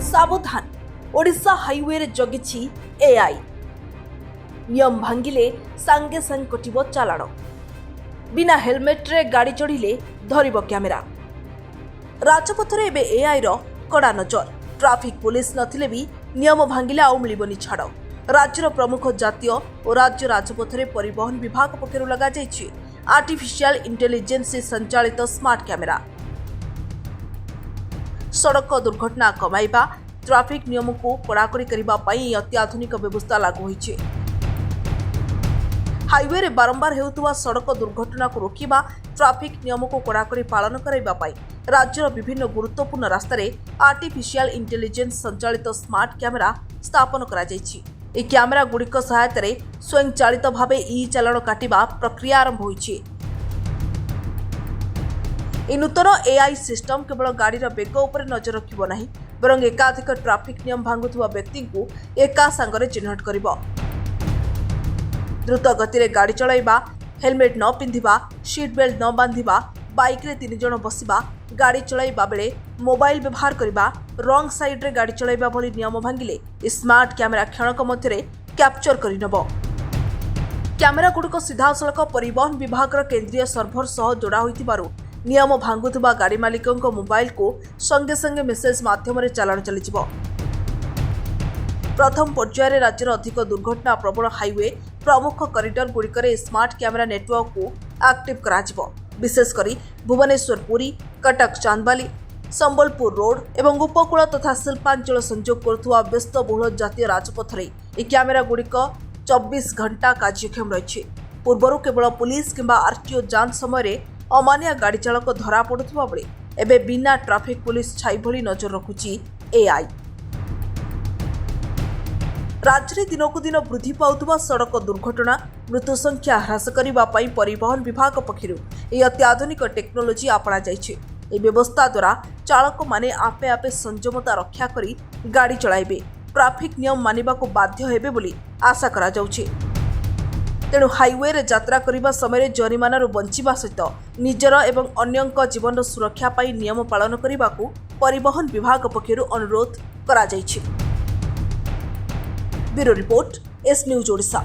सावधान ओडिशा हाईवे रे जगिछि एआई नियम भांगिले सांगे सांग कटिबो चालाण बिना हेलमेट रे गाड़ी चढ़िले धरिबो कैमेरा राजपथ रे एबे एआई रो कड़ा नजर ट्रैफिक पुलिस नथिले भी नियम भांगिले आउ मिलिबोनी छाड़ राज्यर प्रमुख जातीय और राज्य राजपथ रे परिवहन विभाग पक्षरु लगा जायछि आर्टिफिशियल इंटेलिजेंस से संचालित स्मार्ट कैमेरा सड़क दुर्घटना कमाइबा ट्रैफिक नियम को कड़ाकड़ी करबा पई अत्याधुनिक व्यवस्था लागू होइछि हाईवे रे बारंबार हेउतुवा सड़क दुर्घटना को रोकिबा ट्रैफिक नियम को कड़ाकड़ी पालन करबा पई राज्यर विभिन्न गुरुत्वपूर्ण रास्ता रे आर्टिफिशियल इंटेलिजेंस संचालित स्मार्ट कैमेरा स्थापन करा जायछि ए कैमेरा गुड़िक सहायता रे स्वयंचालित भावे ई चालाण काटिबा प्रक्रिया आरंभ होइछि ए नूतन एआई सिस्टम केवल गाड़ीर बेग उपर नजर रखिब नाही बरं एकाधिक ट्रैफिक नियम भांगुथुवा व्यक्ति को एका सांगरे चिन्हट करिबो द्रुत गति रे गाड़ी चलाइबा हेलमेट न पिंधिबा सीट बेल्ट न बांधिबा बाइक रे 3 जण बसिबा गाड़ी चलाइबा बेले मोबाइल व्यवहार करिबा रॉन्ग साइड रे गाड़ी चलाइबा भली नियम भांगिले स्मार्ट कैमेरा क्षणक मध्यरे कैप्चर करिनबो कैमेरा गुड़िक सीधासलख परिवहन विभाग केंद्रीय सर्भर सह जोड़ा होइतिबारु नियम भांगुथुबा गाड़ी मालिकंक मोबाइल को संगे संगे मेसेज माध्यम चालाण चलीजिबो प्रथम पर्यायर राज्यर अधिक दुर्घटना प्रबल हाईवे प्रमुख करिडर गुड़िकर स्मार्ट कैमेरा नेटवर्क को एक्टिव कराजिबो विशेषकर भुवनेश्वर पुरी कटक चांदबाली संबलपुर रोड एवं उपकूल तथा शिल्पांचल संजोग करुवा व्यस्तबहुल जातीय राजपथ रे ए कैमेरा गुड़िक 24 घंटा कार्यक्षम रही पूर्वर केवल पुलिस किंबा आरटीओ जांच समय अमानिया गाड़ी चालक धरा पड़ुवा बेले एबे बिना ट्रैफिक पुलिस छाई भली नजर रखुची एआई राज्य में दिनकू दिन वृद्धि पाउथुवा सड़क दुर्घटना मृत्यु संख्या ह्रास करबा पई परिवहन विभाग पक्षरु ए अत्याधुनिक टेक्नोलोजी आपणा जायछि ए व्यवस्था द्वारा चालक माने आपे आपे संयमता रक्षा करी गाड़ी चलाइबे ट्रैफिक नियम मानिबा को बाध्य हेबे बोली आशा करा जाउछि तेणु हाईवे रे यात्रा करबा समय जरिमाना बंचिबा सहित निजर एवं अन्यंक जीवन सुरक्षा पाई नियम पालन करबा को परिवहन विभाग पक्षरु अनुरोध करा जायछि। Bureau report S news Odisha.